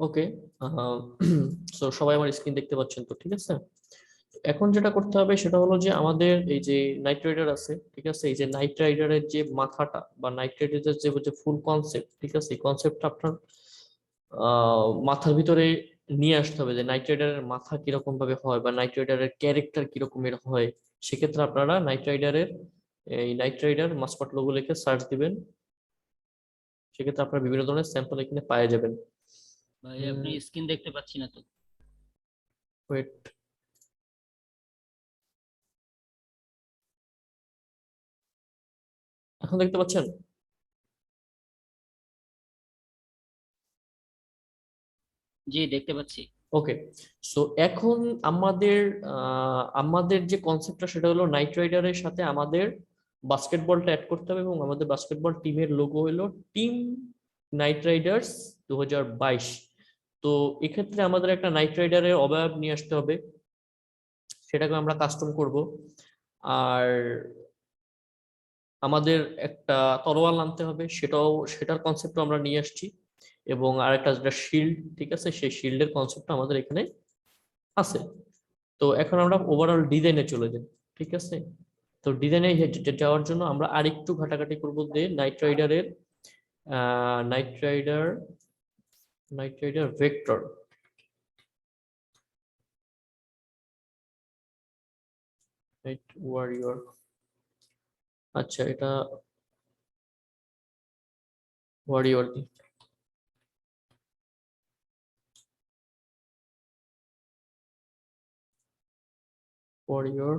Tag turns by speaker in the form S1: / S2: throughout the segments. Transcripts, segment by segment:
S1: ওকে, so সবাই আমার screen দেখতে পাচ্ছেন তো, ঠিক আছে। এখন যেটা করতে হবে সেটা হলো যে আমাদের এই যে নাইট রাইডার আছে, ঠিক আছে, এই যে নাইট রাইডারের যে মাথাটা বা নাইট রাইডারের যে ফুল কনসেপ্ট, ঠিক আছে, এই কনসেপ্টটা আপনার মাথার ভিতরে নিয়ে আসতে হবে যে নাইট রাইডারের মাথা কিরকম ভাবে হয় বা নাইট রাইডারের ক্যারেক্টার কিরকমের হয়। সেক্ষেত্রে আপনারা নাইট রাইডারের এই নাইট রাইডার মাস্কট লোগো লিখে সার্চ দিবেন, সেক্ষেত্রে আপনারা বিভিন্ন ধরনের স্যাম্পল এখানে পাওয়া যাবেন।
S2: ভাই আপনি স্ক্রিন দেখতে পাচ্ছি না তো।
S1: ওয়েট, এখন দেখতে পাচ্ছেন?
S2: জি দেখতে পাচ্ছি।
S1: ওকে, সো এখন আমাদের আমাদের যে কনসেপ্টটা সেটা হলো নাইট রাইডারের সাথে আমাদের বাস্কেটবলটা অ্যাড করতে হবে, এবং আমাদের বাস্কেটবল টিমের লোগো হলো টিম নাইট রাইডার্স 2022। তো এক্ষেত্রে আমাদের একটা নাইট রাইডারের অবয়ব নিয়ে আসতে হবে, সেটাকে আমরা কাস্টম করব। আর আমাদের একটা তলোয়ার আনতে হবে, সেটার কনসেপ্টও আমরা নিয়ে আসছি। এবং আরেকটা যেটা শিল্ড, ঠিক আছে, সেই শিল্ডের কনসেপ্টটা আমাদের এখানে আছে। তো এখন আমরা ওভারঅল ডিজাইনে চলে যাই, ঠিক আছে। তো ডিজাইনে যাওয়ার জন্য আমরা আরেকটু ঘাটাঘাটি করব যে knight rider knight rider vector, knight warrior. আচ্ছা, এটা ওয়ারিয়র দি ওয়ারিয়র।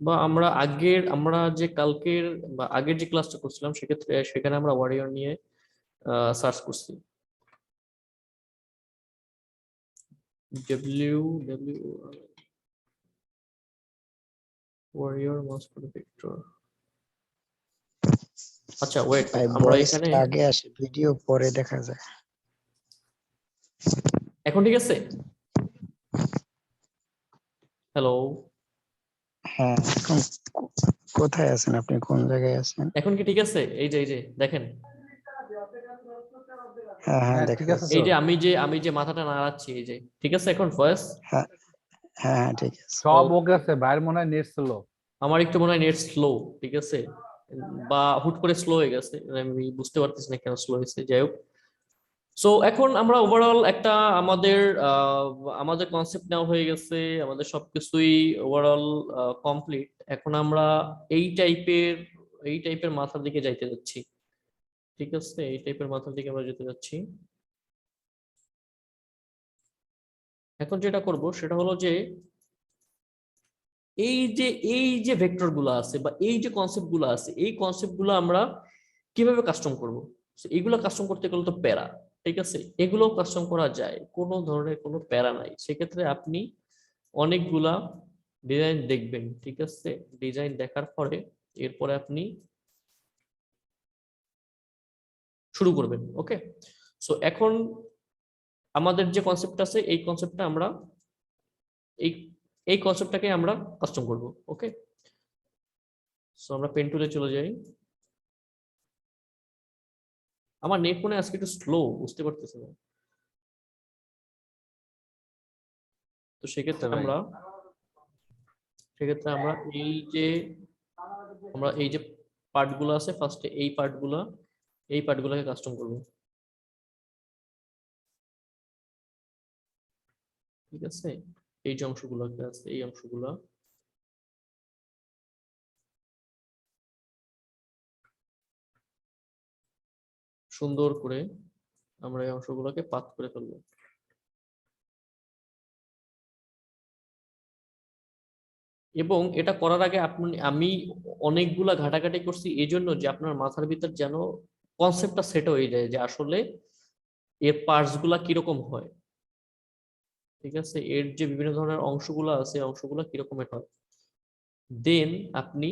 S1: বা আমরা যে কালকের বা আগের যে ক্লাসটা করছিলাম সেক্ষেত্রে সেখানে আমরা ওয়ারিয়র নিয়ে সার্চ করছি। W warrior master vector. আচ্ছা ওয়েট,
S3: ভাই
S1: আমরা এখানে
S3: ভয়েসটা আগে আসে, ভিডিও পরে দেখা যায়।
S1: এখন ঠিক আছে? হ্যালো,
S3: হ্যাঁ, এখন কোথায় আছেন আপনি, কোন জায়গায় আছেন?
S1: এখন কি ঠিক আছে? এই যে দেখেন,
S3: হ্যাঁ হ্যাঁ,
S4: হ্যাঁ
S3: দেখা
S4: ঠিক আছে
S3: যাচ্ছে।
S1: এই
S4: তো।
S1: যে আমি যে মাথাটা নাড়াচ্ছি, এই যে ঠিক আছে এখন ভয়েস?
S3: হ্যাঁ হ্যাঁ হ্যাঁ, ঠিক আছে।
S4: সব ওকে আছে, বাইরের মনে হয় নেট ছিল।
S1: আমার একটু মনে হয় নেট স্লো, ঠিক আছে, বা হুট করে স্লো হয়ে গেছে, আমি বুঝতে পারতেছি না কেন স্লো হয়েছে, যাই হোক। সো এখন আমরা ওভারঅল একটা আমাদের আমাদের কনসেপ্ট নেওয়া হয়ে গেছে, আমাদের সবকিছুই ওভারঅল কমপ্লিট। এখন আমরা এই টাইপের এই টাইপের মাথার দিকে যাইতে যাচ্ছি, ঠিক আছে, এই টাইপের মাথার দিকে আমরা যেতে যাচ্ছি। এখন যেটা করব সেটা হলো যে এই যে এই যে ভেক্টর গুলো আছে বা এই যে কনসেপ্ট গুলো আছে, এই কনসেপ্ট গুলো আমরা কিভাবে কাস্টম করব? এইগুলো কাস্টম করতে গেলে তো প্যারা, ঠিক আছে, এগুলো কাস্টম করা যায়, কোনো ধরনের কোনো প্যারা নাই। সেক্ষেত্রে আপনি অনেকগুলা ডিজাইন দেখবেন, ঠিক আছে, ডিজাইন দেখার পরে এরপরে আপনি শুরু করবেন। ওকে, সো এখন আমাদের যে কনসেপ্ট আছে এই কনসেপ্টটা আমরা এই এই কনসেপ্টটাকে আমরা কাস্টম করব। ওকে, সো আমরা পেন টুলে চলে যাই। আমার নেট মনে হয় আজকে একটু স্লো, বুঝতে পারতেছি না। তো সেক্ষেত্রে আমরা এই যে পার্ট গুলো আছে, ফার্স্টে এই পার্ট গুলোকে কাস্টম করব, ঠিক আছে। এই যে অংশগুলো আছে, এই অংশগুলো সুন্দর করে আমরা এই অংশগুলোকে পাত করে ফেলবো। এবং এটা করার আগে আমি অনেকগুলা ঘাটাঘাটি করছি এই জন্য যে আপনার মাথার ভিতর যেন কনসেপ্টটা সেট হয়ে যায় যে আসলে এর পার্টস গুলা কিরকম হয়, ঠিক আছে, এর যে বিভিন্ন ধরনের অংশগুলো আছে অংশগুলো কিরকমের হয়। দেন আপনি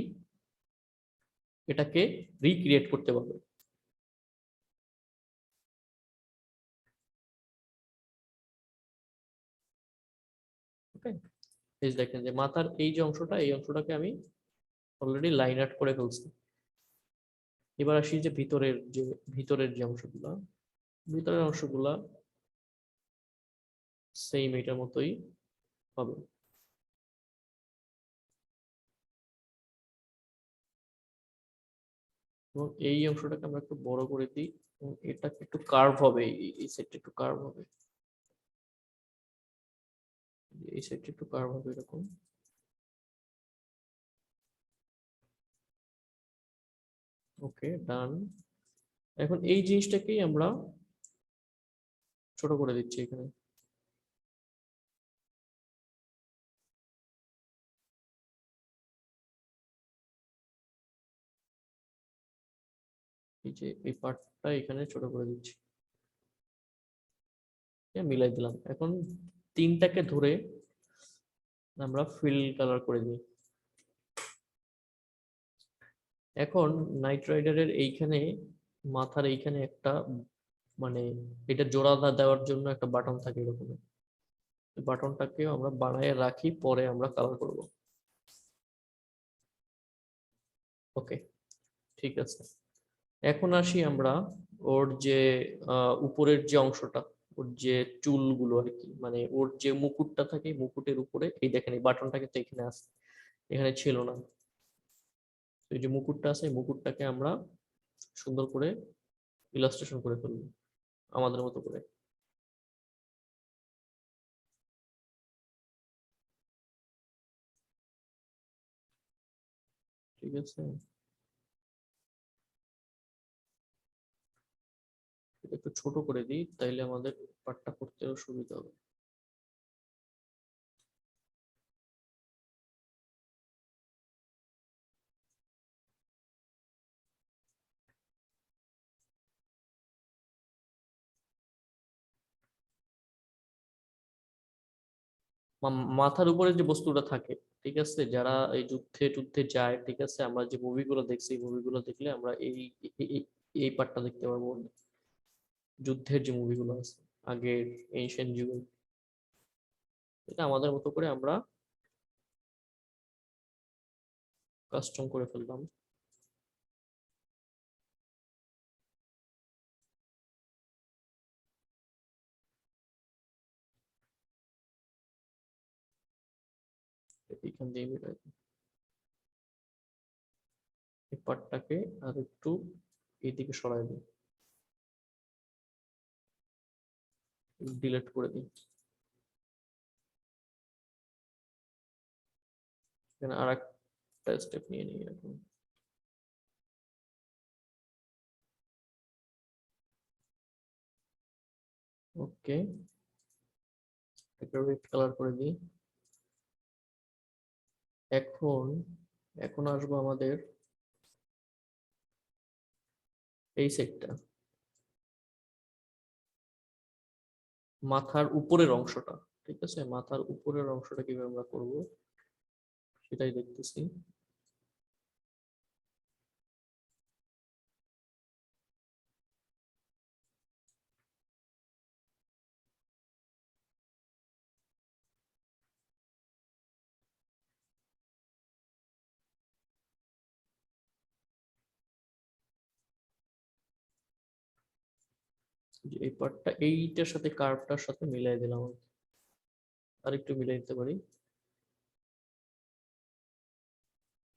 S1: এটাকে রিক্রিয়েট করতে পারবে। ওকে, এই যে দেখেন যে মাথার এই যে অংশটা, এই অংশটাকে আমি অলরেডি লাইন আউট করে ফেলছি। এবার আসি যে ভিতরের যে অংশগুলা, ভিতরের অংশগুলা সেম এটার মতোই হবে। এবং এই অংশটাকে আমরা একটু বড় করে দিই এবং এটা একটু কার্ভ হবে, এই সাইডটা একটু কার্ভ হবে, এই সাইডটা একটু কার্ভ হবে এরকম। ওকে, ডান। এখন এই জিনিসটাকেই আমরা ছোট করে দিচ্ছি এখানে। এই যে এই পার্টটা এখানে ছোট করে দিচ্ছি, মিলাই দিলাম। এখন তিনটাকে ধরে আমরা ফিল কালার করে দিই। এখন নাইট রাইডারের এইখানে মাথার এইখানে একটা মানে এটা জোড়া দেওয়ার জন্য একটা বাটন থাকে এরকম, বাটনটাকেও আমরা বানায় রাখি, পরে আমরা কালার করব। ওকে, ঠিক আছে। এখন আসি আমরা ওর যে উপরের যে অংশটা, ওর যে চুলগুলো আর কি, মানে ওর যে মুকুটটা থাকে, মুকুটের উপরে এই দেখেন এই বাটনটাকে তো এখানে আছে, এখানে ছিল না। এই যে মুকুটটা আছে, এই মুকুটটাকে আমরা সুন্দর করে ইলাস্ট্রেশন করে ফেলবো আমাদের মতো করে। ঠিক আছে, এটা একটু ছোট করে দিই, তাইলে আমাদের পার্টটা করতেও সুবিধা হবে। মাথার উপরে যে বস্তুটা থাকে, ঠিক আছে, যারা এই যুদ্ধে টুদ্ধে যায়, ঠিক আছে, আমরা যে মুভিগুলো দেখছি, এই মুভিগুলো দেখলে আমরা এই পার্টটা দেখতে পারবো। যুদ্ধের যে মুভিগুলো আছে আগের এনশিয়েন্ট যুগের, এটা আমাদের মতো করে আমরা কাস্টম করে ফেললাম। এখান দিয়ে মিলাই দিই। এই পার্টটাকে আর একটু এইদিকে সরাই দিই, ডিলিট করে দিই। এখানে আর একটা স্টেপ নিয়ে নিই এখন। ওকে, একটা রেড কালার করে দিই। এখন এখন আসবো আমাদের এই সেটটা, মাথার উপরের অংশটা। ঠিক আছে, মাথার উপরের অংশটা কিভাবে আমরা করব সেটাই দেখতেছি। যে এই পার্টটা এইটার সাথে কার্ভটার সাথে মিলাই দিলাম, আর একটু মিলাই দিতে পারি।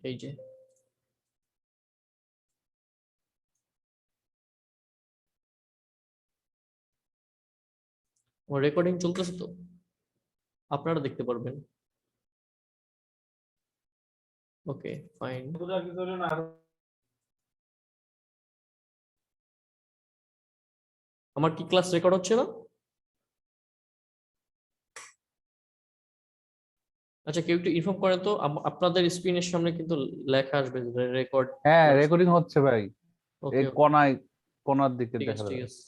S1: এই যে আমার রেকর্ডিং চলতেছে তো, আপনারা দেখতে পারবেন। ওকে, ফাইন। আমার কি ক্লাস রেকর্ড হচ্ছে না? আচ্ছা, কেউ একটু ইনফর্ম করেন তো, আপনাদের স্ক্রিনের সামনে কিন্তু লেখা আসবে রেকর্ড।
S4: হ্যাঁ, রেকর্ডিং হচ্ছে ভাই।
S1: ওকে,
S4: এই কোনার দিকে
S1: ঠিক
S4: দেখা
S1: আছে, ঠিক
S4: যাবে।
S1: আছে।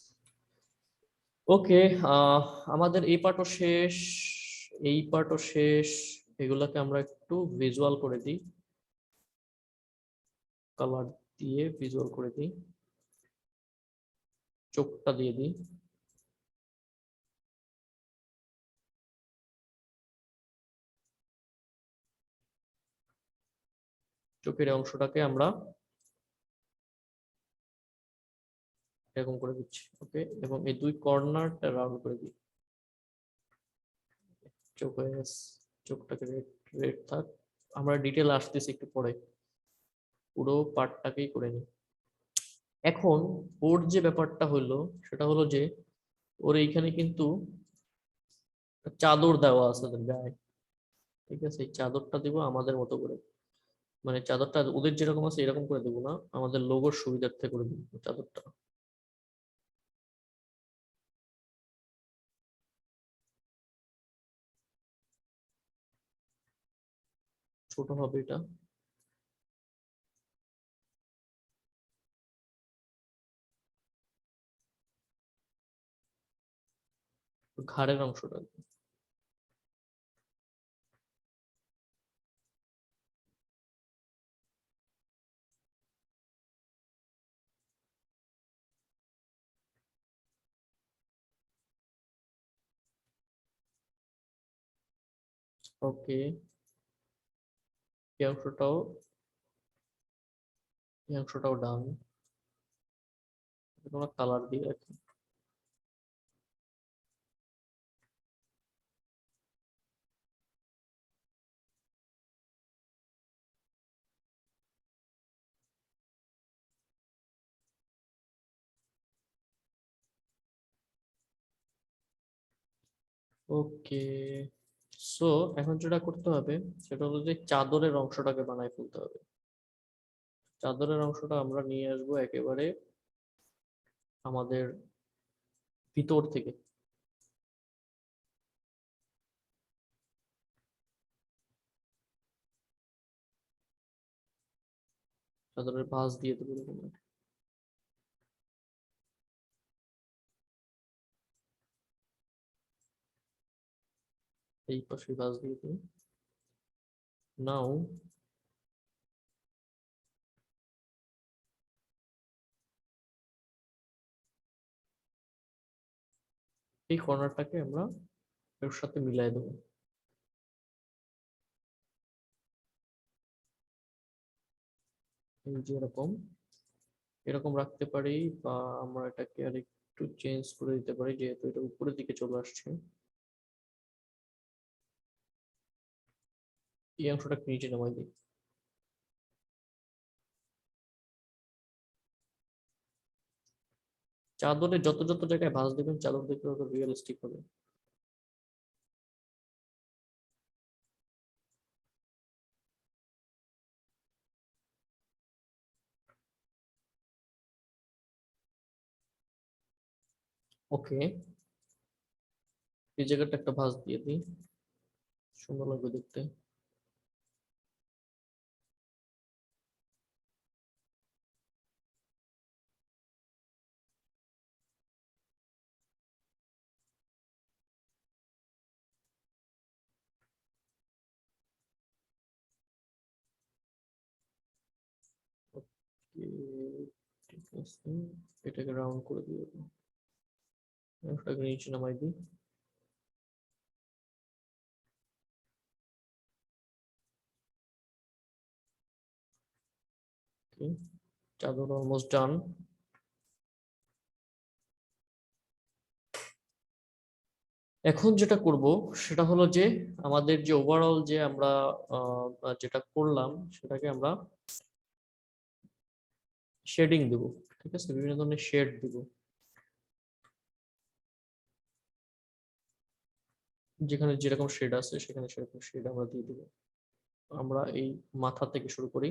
S1: ওকে, আমাদের এই পার্টও শেষ, এই পার্টও শেষ। এগুলাকে আমরা একটু ভিজুয়াল করে দিই কালার দিয়ে ভিজুয়াল করে দিই, চোখটা দিয়ে দিই। চোখের অংশটাকে আমরা এরকম করে দিচ্ছি, ওকে। এবং এই দুই কর্নারটা রাউন্ড করে দিই। চোখটাকে রেড রেড থাক। আমরা ডিটেল আসতেছি একটু পরে, পুরো পার্টটাকেই করে নিই। এখন ওর যে ব্যাপারটা হলো সেটা হলো যে ওর এইখানে কিন্তু চাদর দেওয়া আছে ওদের গায়ে, ঠিক আছে। এই চাদরটা দিব আমাদের মতো করে, মানে চাদরটা ওদের যেরকম আছে এরকম করে দেবো না, আমাদের লোগোর সুবিধার্থে করে দিব চাদরটা। ছোট হবে এটা, ঘাড়ের অংশটা। ওকে, এই অংশটাও, এই অংশটাও ডান। তোমরা কালার দিয়ে রাখি। ওকে, সো এখন যেটা করতে হবে সেটা হলো যে চাদরের অংশটাকে বানায় ফেলতে হবে। চাদরের অংশটা আমরা নিয়ে আসবো একেবারে আমাদের ভিতর থেকে। চাদরের ভাঁজ দিয়ে দেবো এরকম। এই পাশে ভাঁজ দিয়ে দিই। নাও এই কর্নারটাকে আমরা এর সাথে মিলাই দেবো। এই যে এরকম এরকম রাখতে পারি, বা আমরা এটাকে আর একটু চেঞ্জ করে দিতে পারি যেহেতু এটা উপরের দিকে চলে আসছে। এই অংশটা নিচে নামাই দিই। চাদরে যত যত জায়গায় ভাঁজ দেবেন চাদর দেখতে তত রিয়েলিস্টিক হবে। ওকে, এই জায়গাটা একটা ভাঁজ দিয়ে দিই, সুন্দর লাগবে দেখতে। ওকে, ঠিক আছে, এটাকে রাউন্ড করে দিয়ে দেবো। এটাকে নিচে নামাই দিই। ওকে, চাদর অলমোস্ট ডান। এখন যেটা করব সেটা হলো যে আমাদের যে ওভারঅল যে আমরা যেটা করলাম সেটাকে আমরা শেডিং দেব, ঠিক আছে, বিভিন্ন ধরনের শেড দিব। যেখানে যেরকম শেড আছে সেখানে সেরকম শেড আমরা দিয়ে দিব। আমরা এই মাথা থেকে শুরু করি।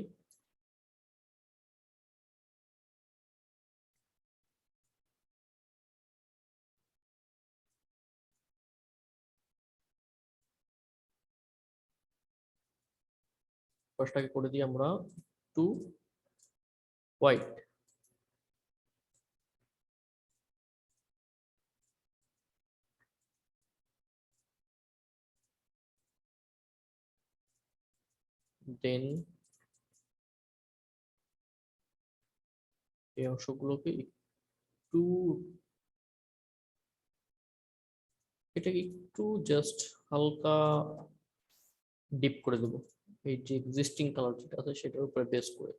S1: ফার্স্টটাকে করে দিই আমরা টু হোয়াইট। দেন এই অংশগুলোকে একটু এটাকে একটু জাস্ট হালকা ডিপ করে দেবো, এই যে এক্সিস্টিং কালার যেটা আছে সেটার উপরে বেস করে।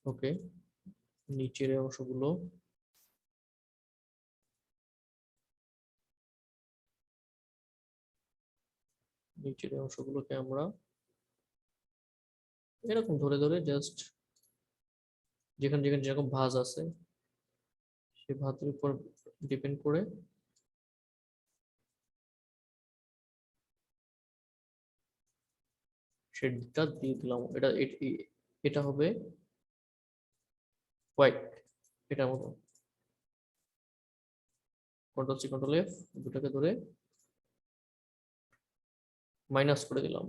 S1: ওকে, নিচের অংশগুলো আমরা এরকম ধরে ধরে জাস্ট যেখানে যেখানে যেরকম ভাঁজ আছে সেই ভাঁজের উপর ডিপেন্ড করে শেডটা দিয়ে দিলাম। এটা হবে হোয়াইট, এটার মতো। কন্ট্রোল সি কন্ট্রোল এফ দুটাকে ধরে মাইনাস করে দিলাম।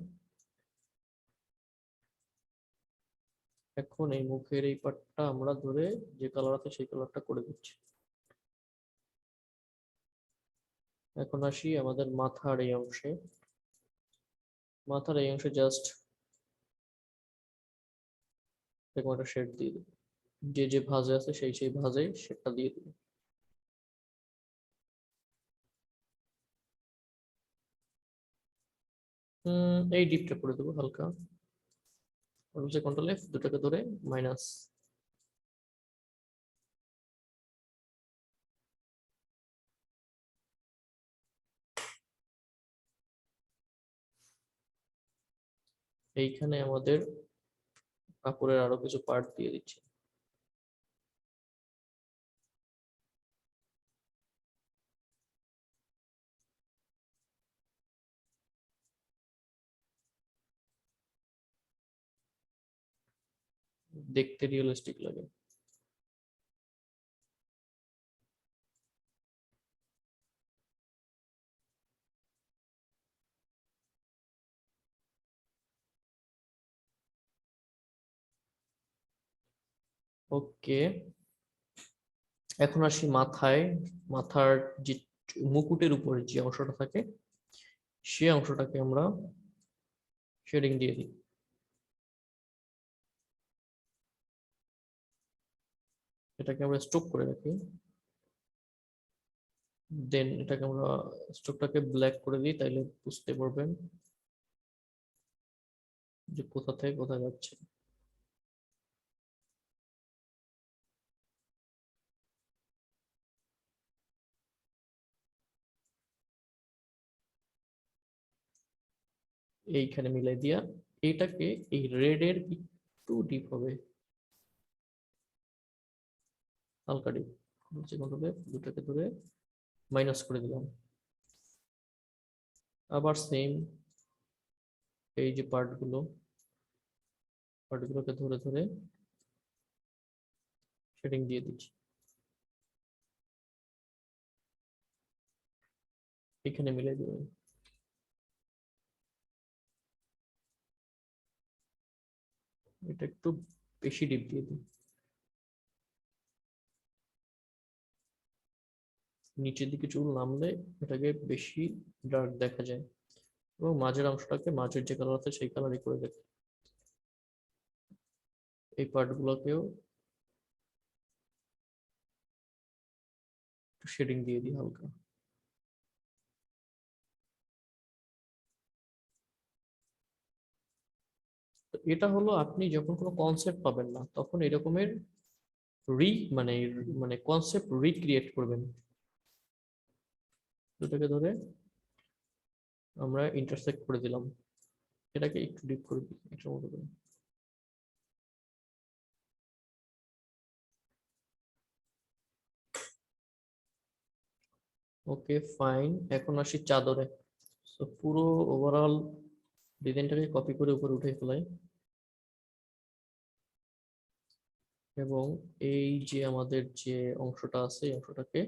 S1: এখন এই মুখের এই পার্টটা আমরা ধরে যে কালার আছে সেই কালারটা করে দিচ্ছি। এখন আসি আমাদের মাথার এই অংশে। জাস্ট এরকম একটা শেড দিয়ে দিই, যে যে ভাঁজে আছে সেই ভাঁজে শেডটা দিয়ে দিই। এই ডিপটা করে দেবো হালকা। কন্ট্রোল এফ দুটাকে ধরে মাইনাস। এইখানে আমাদের কাপড়ের আরো কিছু পার্ট দিয়ে দিচ্ছি। দেখতে রিয়েলিস্টিক লাগে। ওকে, এখন আসি মাথায়। মাথার যে মুকুটের উপরে যে অংশটা থাকে সেই অংশটাকে আমরা শেডিং দিয়ে দিই। এটাকে আমরা স্ট্রোক করে রাখি, দেন এটাকে আমরা স্ট্রোকটাকে ব্ল্যাক করে দিই, তাইলে বুঝতে পারবেন যে কোথা থেকে কোথায় যাচ্ছে। এইখানে মিলাই দিয়া এইটাকে এই রেড এর একটু ডিপ হবে, হালকা ডিপ। দুটাকে ধরে মাইনাস করে দিলাম। আবার সেম এই যে পার্টগুলোকে ধরে ধরে শেডিং দিয়ে দিচ্ছি। এখানে মিলাই দেবেন। এটা একটু বেশি ডিপ দিয়ে দিই, নিচের দিকে চুল নামলে এটাকে বেশি ডার্ক দেখা যায়। এবং মাঝের অংশটাকে মাঝের যে কালার আছে সেই কালারই করে দেয়। এই পার্টগুলোকেও একটু শেডিং দিয়ে দিই হালকা। তো এটা হলো আপনি যখন কোনো কনসেপ্ট পাবেন না তখন এরকমের রি মানে মানে কনসেপ্ট রিক্রিয়েট করবেন। দুটাকে ধরে আমরা ইন্টারসেক্ট করে দিলাম, এটাকে একটু ডিপ করে দিই এটার মতো করে। ওকে ফাইন, এখন আসি চাদরে। তো পুরো ওভারঅল ডিজাইনটাকে কপি করে উপরে উঠে ফেলাই, এবং এই যে আমাদের যে অংশটা আছে এই অংশটাকে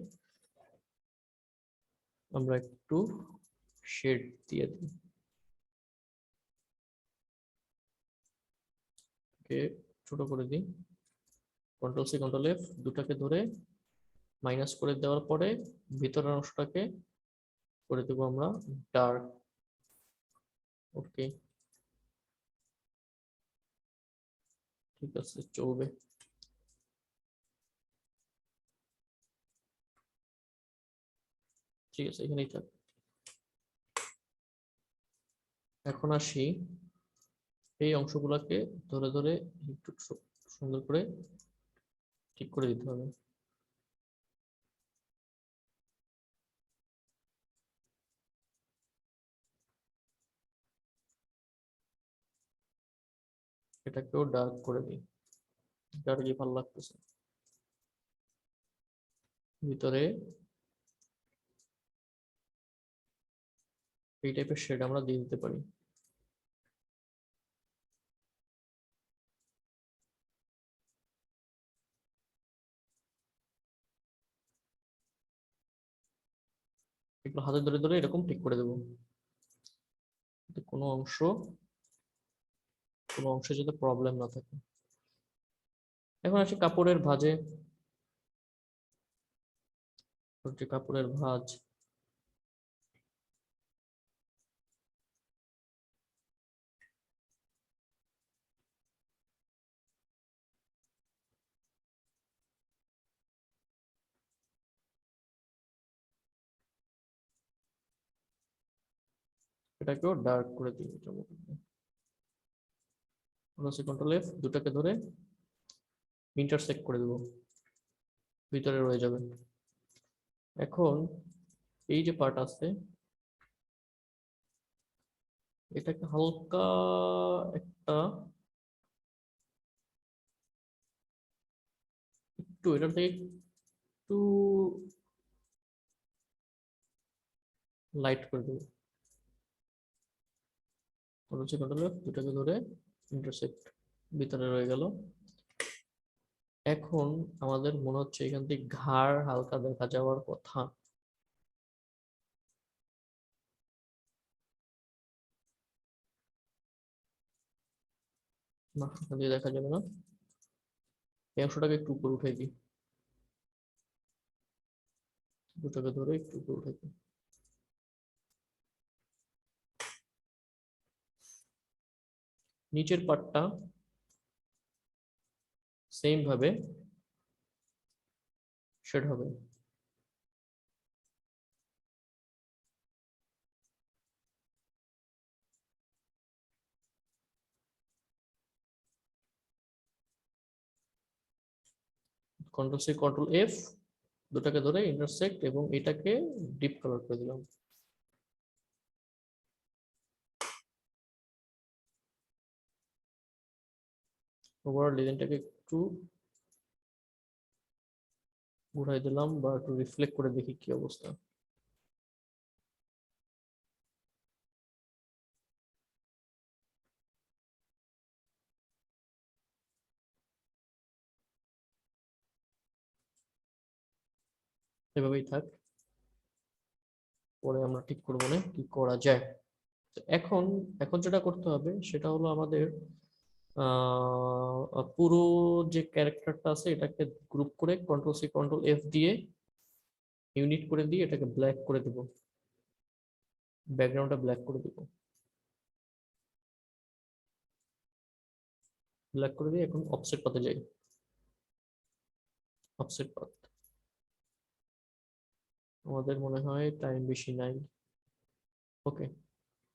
S1: আমরা একটু শেড দিয়ে দিই। ওকে, ছোট করে দিই। কন্ট্রোল সি কন্ট্রোল এফ দুটাকে ধরে মাইনাস করে দেওয়ার পরে ভিতরের অংশটাকে করে দেবো আমরা ডার্ক। ওকে, ঠিক আছে, চলবে। ঠিক আছে, এখানেই থাক। এখন আসি এই অংশগুলোকে ধরে ধরে একটু সুন্দর করে ঠিক করে দিতে হবে। এটাকেও ডার্ক করে দিই, ডার্কই ভালো লাগতেছে। ভিতরে এই টাইপের শেড আমরা দিয়ে দিতে পারি। এগুলো হাতে ধরে ধরে এরকম ঠিক করে দেবো, কোনো অংশে যাতে প্রবলেম না থাকে। এখন আসি কাপড়ের ভাঁজে। কাপড়ের ভাঁজ, এটাকেও ডার্ক করে দিই। কন্ট্রোল এফ, দুটাকে ধরে ইন্টারসেক্ট করে দেবো, ভিতরে রয়ে যাবে। এখন এই যে পার্ট আছে, এটাকে হালকা একটা একটু এটার থেকে একটু লাইট করে দেবো। কন্ট্রোল এফ, দুটাকে ধরে ইন্টারসেক্ট, ভিতরে রয়ে গেল। এখন আমাদের মনে হচ্ছে এখান থেকে ঘাড় হালকা দেখা যাওয়ার কথা। না, এখান দিয়ে দেখা যাবে না। এই অংশটাকে একটু উপরে উঠে দিই, দুটাকে ধরে একটু উপরে উঠে দিই। নিচের পার্টটা সেম ভাবে শেড হবে। কন্ট্রোল সি কন্ট্রোল এফ, দুটাকে ধরে ইন্টারসেক্ট এবং এটাকে ডিপ কালার করে দিলাম। ওভারঅল ডিজাইনটাকে একটু ঘুরাই দিলাম বা একটু রিফ্লেক্ট করে দেখি কি অবস্থা। এভাবেই থাক, পরে আমরা ঠিক করবো না কি করা যায়। তো এখন এখন যেটা করতে হবে সেটা হলো আমাদের পুরো যে ক্যারেক্টারটা আছে এটাকে গ্রুপ করে কন্ট্রোল সি কন্ট্রোল এফ দিয়ে ইউনিট করে দিয়ে এটাকে ব্ল্যাক করে দেব, ব্যাকগ্রাউন্ডটা ব্ল্যাক করে দেব। ব্ল্যাক করে দিয়ে এখন অফসেট পাতে যাই। অফসেট পাত, আমাদের মনে হয় টাইম বেশি নাই। ওকে,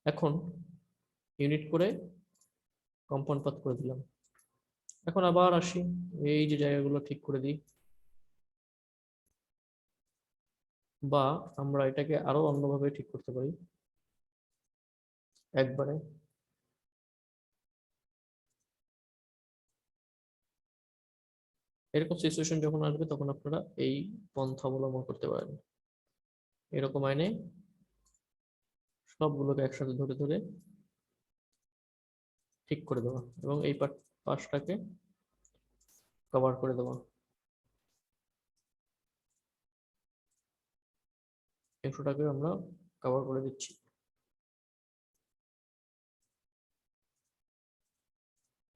S1: এখন ইউনিট করে কম্পাউন্ড পাত করে দিলাম। এখন আবার আসি, এই যে জায়গাগুলো ঠিক করে দিই, বা আমরা এটাকে আরো অন্যভাবে ঠিক করতে পারি। একবারে এরকম সিচুয়েশন যখন আসবে তখন আপনারা এই পন্থা অবলম্বন করতে পারেন। এরকম আইনে সবগুলোকে একসাথে ধরে ধরে ঠিক করে দেওয়া এবং এই পাশটাকে কভার করে দেওয়া। একশোটাকে আমরা কভার করে দিচ্ছি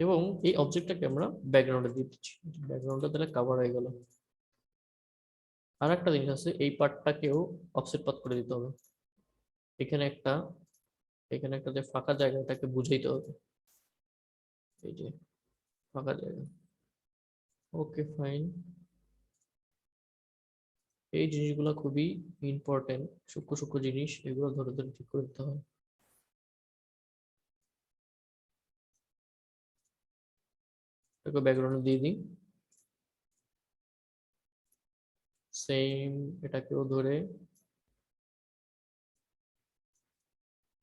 S1: এবং এই অবজেক্টটাকে আমরা ব্যাকগ্রাউন্ডে দিয়ে দিচ্ছি। ব্যাকগ্রাউন্ডটা তাহলে কভার হয়ে গেল। আর একটা জিনিস আছে, এই পার্টটাকেও অফসেট পাত করে দিতে হবে। এখানে একটা এখানে একটা যে ফাঁকা জায়গা এটাকে বুঝাইতে হবে। এই যে ফাঁকা জায়গা। ওকে ফাইন, এই জিনিসগুলো খুবই ইম্পর্টেন্ট, সূক্ষ্ম সূক্ষ্ম জিনিস, এগুলো ধরে ধরে ঠিক করে দিতে হয়। এটাকে ব্যাকগ্রাউন্ড দিয়ে দিই, সেম এটাকেও ধরে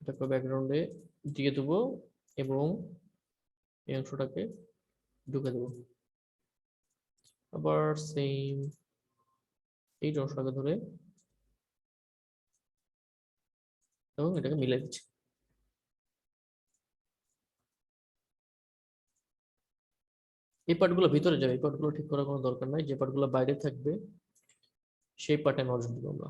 S1: এটাকে ব্যাকগ্রাউন্ডে দিয়ে দেবো এবং এই অংশটাকে ঢুকে দেবো। আবার সেম এই অংশটাকে ধরে এবং এটাকে মিলাই দিচ্ছি। এই পার্টগুলো ভিতরে যাবে, এই পার্টগুলো ঠিক করার কোনো দরকার নাই, যে পার্টগুলো বাইরে থাকবে সেই পার্টে নজর দিব আমরা।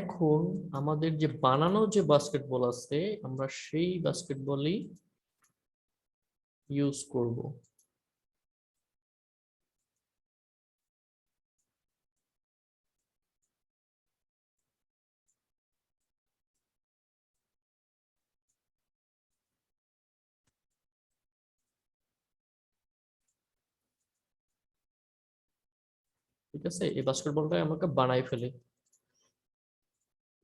S1: এখন আমাদের যে বানানো যে বাস্কেটবল আছে, আমরা সেই বাস্কেটবলই ইউজ করব। ঠিক আছে, এই বাস্কেটবলটা আমাকে বানাই ফেলে।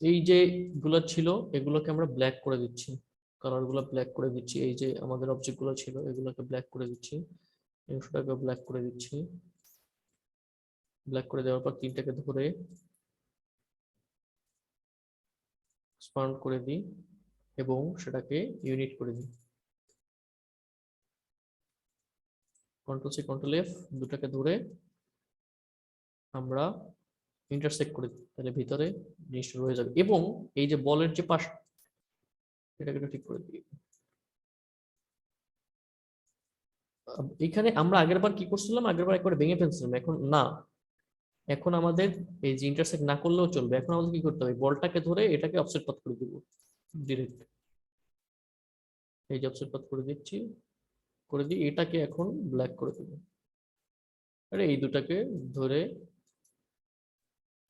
S1: এই যে গুলো ছিল এগুলোকে আমরা ব্ল্যাক করে দিচ্ছি, কালার গুলো ব্ল্যাক করে দিচ্ছি। এই যে আমাদের অবজেক্ট গুলো ছিল এগুলোকে ব্ল্যাক করে দিচ্ছি, এই অংশটাকে ব্ল্যাক করে দিচ্ছি। ব্ল্যাক করে দেওয়ার পর তিনটাকে ধরে স্পাউন্ড করে দিই এবং সেটাকে ইউনিট করে দিই। কন্ট্রোল সি কন্ট্রোল এফ, দুটাকে ধরে আমরা ইন্টারসেক্ট করে দিই, তাহলে ভিতরে জিনিসটা রয়ে যাবে। এবং এই যে বলের যে পাশ, এটাকে একটু ঠিক করে দিই। এখানে আমরা আগেরবার কি করছিলাম, আগেরবার একবার ভেঙে ফেলছিলাম, এখন না, এখন আমাদের এই যে ইন্টারসেক্ট না করলেও চলবে। এখন আমাদের কি করতে হবে, বলটাকে ধরে এটাকে অফসেট পাথ করে দিব ডিরেক্ট। এই যে অফসেট পাথ করে দিচ্ছি, করে দিই, এটাকে এখন ব্ল্যাক করে দেব। আরে এই দুটাকে ধরে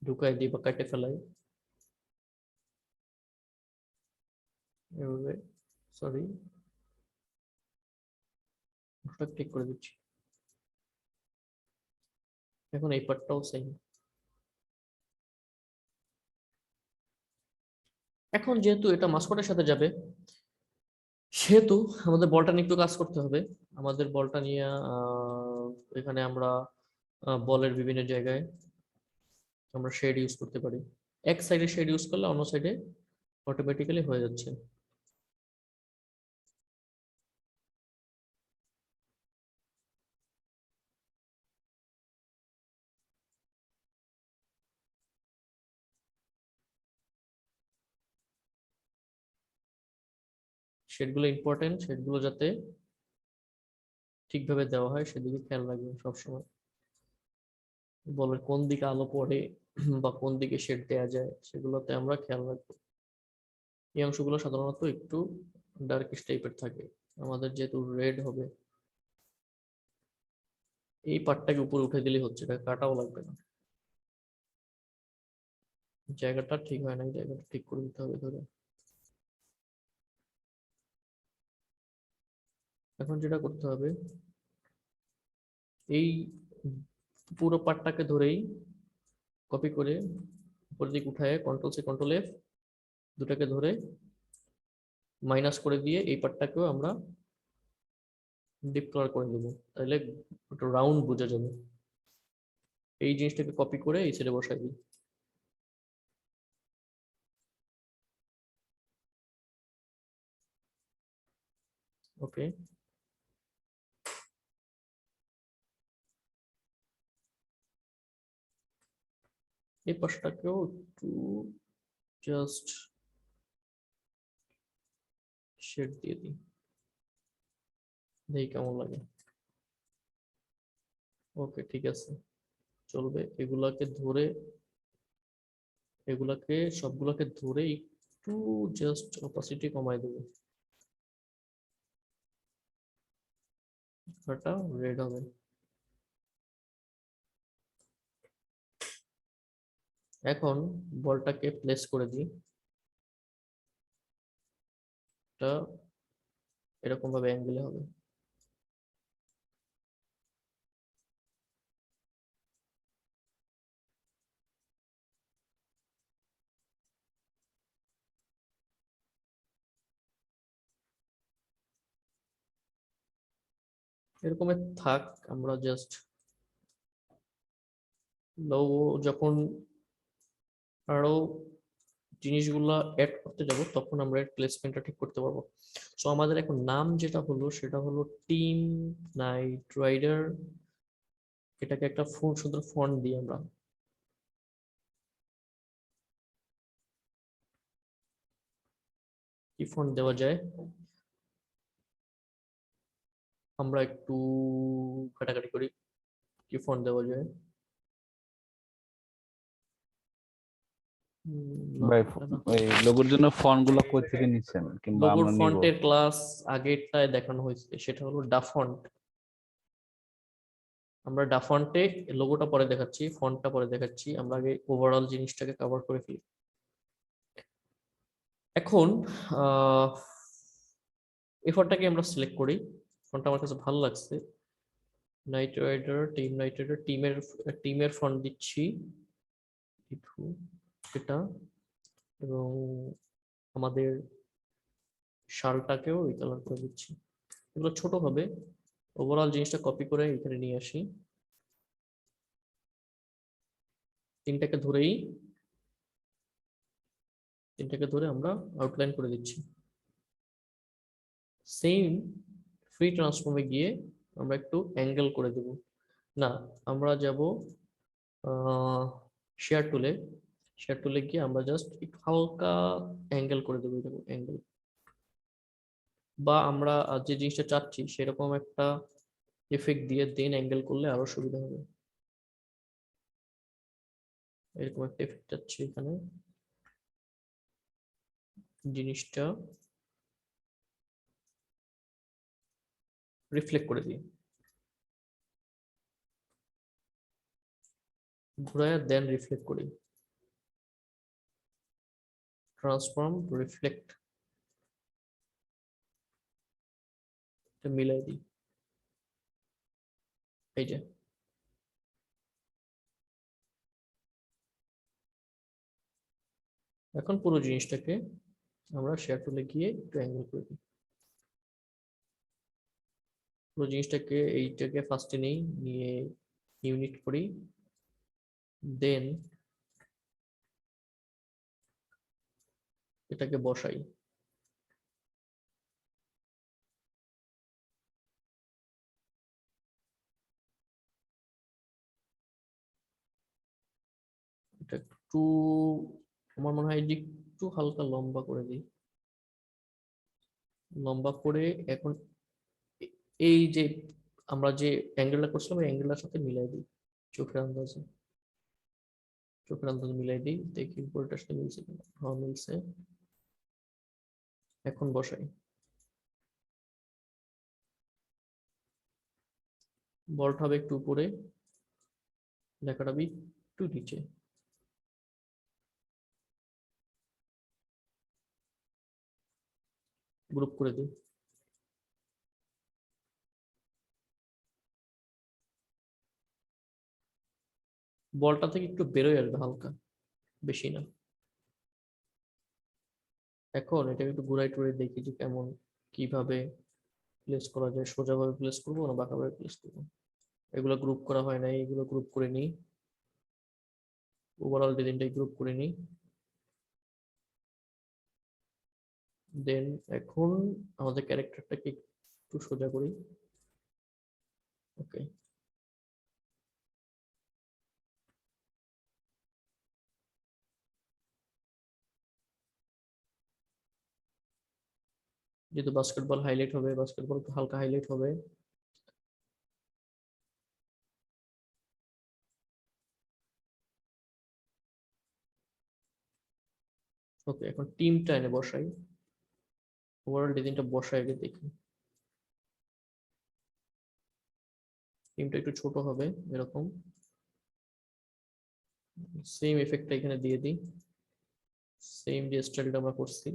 S1: ঢুকাই দিই বা কেটে ফেলাই এভাবে, সরি ওটা ঠিক করে দিচ্ছি। এখন এই পার্টটাও সেম। এখন যেহেতু এটা মাস্কটের সাথে যাবে, সেহেতু আমাদের বলটা নিয়ে একটু কাজ করতে হবে। আমাদের বলটা নিয়ে এখানে আমরা বলের বিভিন্ন জায়গায় আমরা শেড ইউজ করতে পারি। এক সাইডে শেড ইউজ করলে অন্য সাইডে অটোমেটিক্যালি হয়ে যাচ্ছে। শেডগুলো ইম্পর্টেন্ট, শেডগুলো যাতে ঠিকভাবে দেওয়া হয় সেদিকে খেয়াল রাখবেন সবসময়। বলের কোন দিকে আলো পড়ে বা কোন দিকে শেড দেওয়া যায় সেগুলোতে আমরা খেয়াল রাখবো। এই অংশগুলো সাধারণত একটু ডার্কিশ টাইপের থাকে, আমাদের যেহেতু রেড হবে। এই পার্টটাকে উপরে উঠে দিলে হচ্ছে, এটা কাটাও লাগবে না। জায়গাটা ঠিক হয় না, জায়গাটা ঠিক করে দিতে হবে ধরে। এখন যেটা করতে হবে, এই পুরো পার্টটাকে ধরেই কপি করে উপর দিকে উঠায় কন্ট্রোল সি কন্ট্রোল এফ, দুটাকে ধরে মাইনাস করে দিয়ে এই পার্টটাকেও আমরা ডিপ কালার করে দেবো, তাহলে একটু রাউন্ড বোঝা যাবে। এই জিনিসটাকে কপি করে এই সাইডে বসাই দিই। ওকে, এই পাশটাকেও একটু জাস্ট শেড দিয়ে দিই, দেখি কেমন লাগে। ওকে ঠিক আছে, চলবে। এগুলাকে সবগুলোকে ধরে একটু জাস্ট অপাসিটি কমাই দেবো, এটা রেড হবে। এখন বলটাকে প্লেস করে দিই, এটা এরকম ভাবে অ্যাঙ্গেলে হবে। এরকমের থাক, আমরা জাস্ট লোগো যখন আরো জিনিসগুলা অ্যাড করতে যাব তখন আমরা এর প্লেসমেন্টটা ঠিক করতে পারবো। সো আমাদের এখন নাম যেটা হলো সেটা হলো টিম নাইট রাইডার। এটাকে একটা সুন্দর ফন্ট দিই আমরা। কি ফন্ট দেওয়া যায়, আমরা একটু ঘাটাঘাটি করি কি ফন্ট দেওয়া যায়। না,
S4: ভাই
S1: এটা না।
S4: এই লোগোর জন্য ফন্ট গুলো কই থেকে নিচ্ছেন কিংবা
S1: লোগোর
S4: আমরা নিব?
S1: ফন্টের ক্লাস আগেরটায় দেখানো হয়েছে, সেটা হলো ডাফন্ট। আমরা ডাফন্টে লোগোটা পরে দেখাচ্ছি, ফন্টটা পরে দেখাচ্ছি, আমরা আগে ওভারঅল জিনিসটাকে কভার করে ফেলি। এখন এই ফন্টটাকে আমরা সিলেক্ট করি, ফন্টটা আমার কাছে ভালো লাগছে। Knight rider, team knight rider, টিমের ফন্ট দিচ্ছি এটা, এবং আমাদের শালটাকেও এই কালার করে দিচ্ছি। এগুলো ছোট হবে, ওভারঅল জিনিসটা কপি করে এখানে নিয়ে আসি। তিনটাকে ধরে আমরা আউটলাইন করে দিচ্ছি। সেম ফ্রি ট্রান্সফর্মে গিয়ে আমরা একটু অ্যাঙ্গেল করে দেব। না, আমরা যাব শেয়ার টুলে গিয়ে আমরা জাস্ট একটু হালকা অ্যাঙ্গেল করে দেবো, এরকম অ্যাঙ্গেল, বা আমরা যে জিনিসটা চাচ্ছি সেরকম একটা এফেক্ট দিয়ে দেন অ্যাঙ্গেল করলে আরো সুবিধা হবে। এরকম একটা এফেক্ট চাচ্ছি এখানে, জিনিসটা রিফ্লেক্ট করে দিই, ঘুরায় দেন রিফ্লেক্ট করি, ট্রান্সফর্ম রিফ্লেক্ট, মিলাই দিই, এই যে। এখন পুরো জিনিসটাকে আমরা শেয়ার টুলে গিয়ে একটু অ্যাঙ্গেল করে দিই। পুরো জিনিসটাকে এইটাকে ফার্স্টে নেই, নিয়ে ইউনিট করি, দেন এটাকে বসাই। এটা একটু, আমার মনে হয় যে একটু হালকা লম্বা করে দিই, লম্বা করে এখন এই যে আমরা যে অ্যাঙ্গেলটা করছিলাম এই অ্যাঙ্গেলটার সাথে মিলাই দিই, চোখের আন্দাজে মিলাই দিই, দেখি উপরটার সাথে মিলছে কিনা। হ্যাঁ, মিলছে। এখন বসাই, বলটা হবে একটু উপরে, লেখাটা হবে একটু নিচে, গ্রুপ করে দিই। বলটা থেকে একটু বেরোয় আসবে হালকা, বেশি না। এখন এটাকে একটু ঘুরাই টুরাই দেখি যে কেমন, কিভাবে প্লেস করা যায়, সোজাভাবে প্লেস করবো না বাঁকাভাবে প্লেস করবো। এগুলো গ্রুপ করা হয় না, এগুলো গ্রুপ করে নিই, ওভারঅল ডিজাইনটাই গ্রুপ করে নিই। দেন এখন আমাদের ক্যারেক্টারটাকে একটু সোজা করি, ওকে। যেহেতু বাস্কেটবল হাইলাইট হবে, বাস্কেটবল হালকা হাইলাইট হবে। ওকে, এখন টিমটা এনে বসাই, ওভারঅল ডিজাইনটা বসাই আগে দেখি। টিমটা একটু ছোট হবে এরকম, সেম এফেক্টটা এখানে দিয়ে দিই, সেম যে স্টাইলটা আমরা করছি।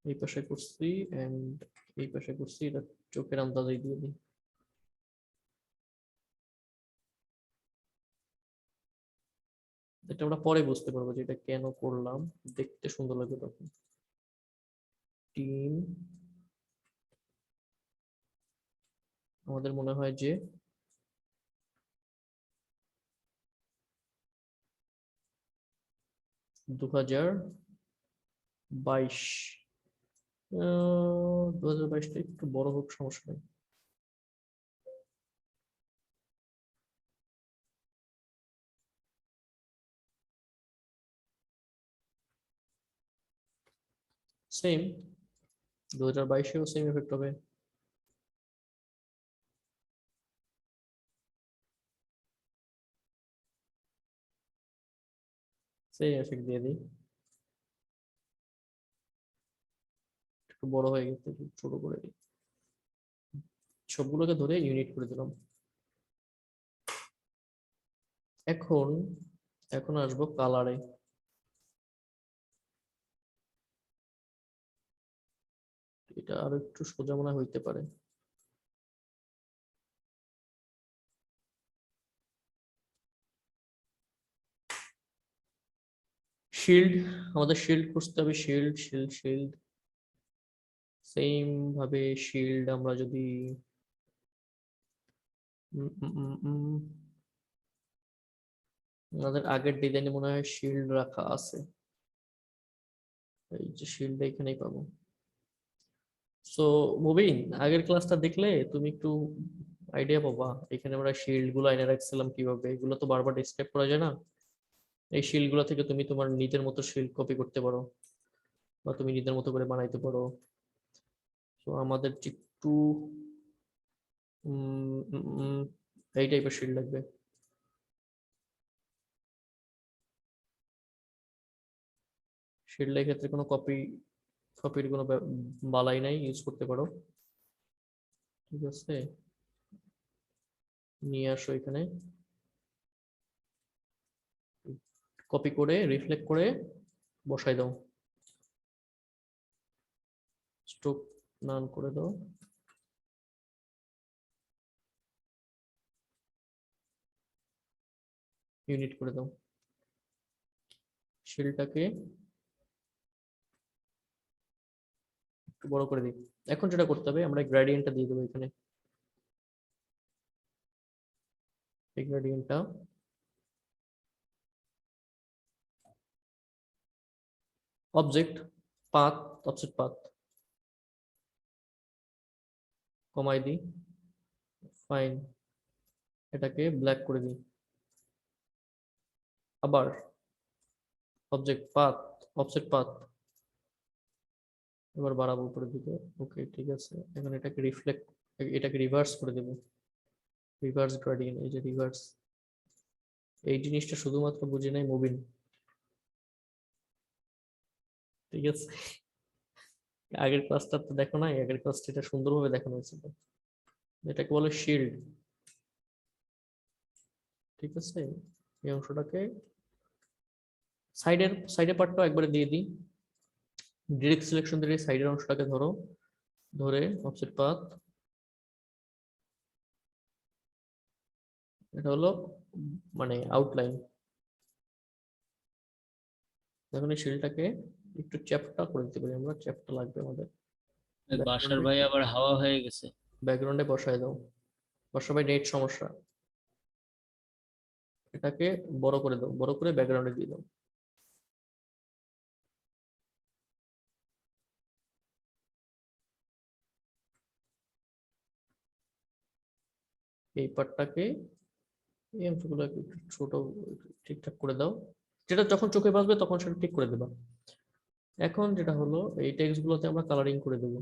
S1: এই পাশে করছি এন্ড এই পাশে করছি, এটা চোখের আন্দাজে দিয়ে দিই। এটা আমরা পরে বুঝতে পারবো যে এটা কেন করলাম, দেখতে সুন্দর লাগবে তখন। টিম আমাদের মনে হয় যে 2022, 2022টা একটু বড় হোক, সমস্যা নেই। সেম 2022-এও সেম এফেক্ট হবে। সেম এফেক্ট দিয়ে দিই। একটু বড় হয়ে গেছে, একটু ছোট করে দিই। সবগুলোকে ধরে ইউনিট করে দিলাম। এখন এখন আসবো কালারে। এটা আরো একটু সোজা মনে হইতে পারে। শিল্ড, আমাদের শিল্ড খুঁজতে হবে, শিল্ড শিল্ড শিল্ড। সেম ভাবে শিল্ড আমরা যদি আমাদের আগের ডিজাইনে মনে হয় শিল্ড রাখা আছে, এই যে শিল্ড এখানেই পাবো। সো মুবিন, আগের ক্লাসটা দেখলে তুমি একটু আইডিয়া পাবা এখানে আমরা শিল্ড গুলো এনে রাখছিলাম কিভাবে, এগুলো তো বারবার ডিসক্রাইব করা যায় না। এই শিল্ড গুলো থেকে তুমি তোমার নিজের মতো শিল্ড কপি করতে পারো বা তুমি নিজের মতো করে বানাইতে পারো। তো আমাদের একটু এই টাইপের শিল্ড লাগবে। শিল্ডের ক্ষেত্রে কোনো কপির কোনো বালাই নাই, ইউজ করতে পারো। ঠিক আছে, নিয়ে আসো এখানে, কপি করে রিফ্লেক্ট করে বসাই দাও, স্ট্রোক নান করে দাও। ইউনিট করে দাও শিলটাকে, একটু বড় করে দিই। এখন যেটা করতে হবে, আমরা গ্রেডিয়েন্টটা দিয়ে দেবো এখানে। এই গ্রেডিয়েন্টটা অবজেক্ট পাথ, অফসেট পাথ কমাই দিই, ফাইন, এটাকে ব্ল্যাক করে দিই। আবার অবজেক্ট পাথ, অফসেট পাথ, এবার বাড়াবো উপরের দিকে। ওকে ঠিক আছে, এখন এটাকে রিফ্লেক্ট, এটাকে রিভার্স করে দেব, রিভার্স গ্রেডিয়েন্ট, এই যে রিভার্স। এই জিনিসটা শুধুমাত্র বুঝে নাই মুবিন, ঠিক আছে। আগের ক্লাসটা তো দেখো নাই, আগের ক্লাসটা এটা সুন্দরভাবে দেখানো হয়েছিল। এটাকে বলে শিল্ড, ঠিক আছে। এই অংশটাকে সাইডের পার্টটা একবারে দিয়ে দিই, ডিরেক্ট সিলেকশন দিয়ে সাইডের অংশটাকে ধরো, ধরে অফসেট পাথ, এটা হলো মানে আউটলাইন। এখন এই শিলটাকে একটু চ্যাপ্টা করে দিতে পারি আমরা, চ্যাপ্টা লাগবে আমাদের।
S2: বাসার ভাই আবার হাওয়া হয়ে গেছে।
S1: ব্যাকগ্রাউন্ডে বসায় দাও, বসা ভাই নেট সমস্যা। এটাকে বড় করে দাও, বড় করে ব্যাকগ্রাউন্ডে দিয়ে দাও। এই পার্টটাকে, এই অংশগুলো একটু ছোট ঠিকঠাক করে দাও, যেটা যখন চোখে বাজবে তখন সেটা ঠিক করে দেবা। এখন যেটা হলো, এই টেক্সট গুলোতে আমরা কালারিং করে দেবো।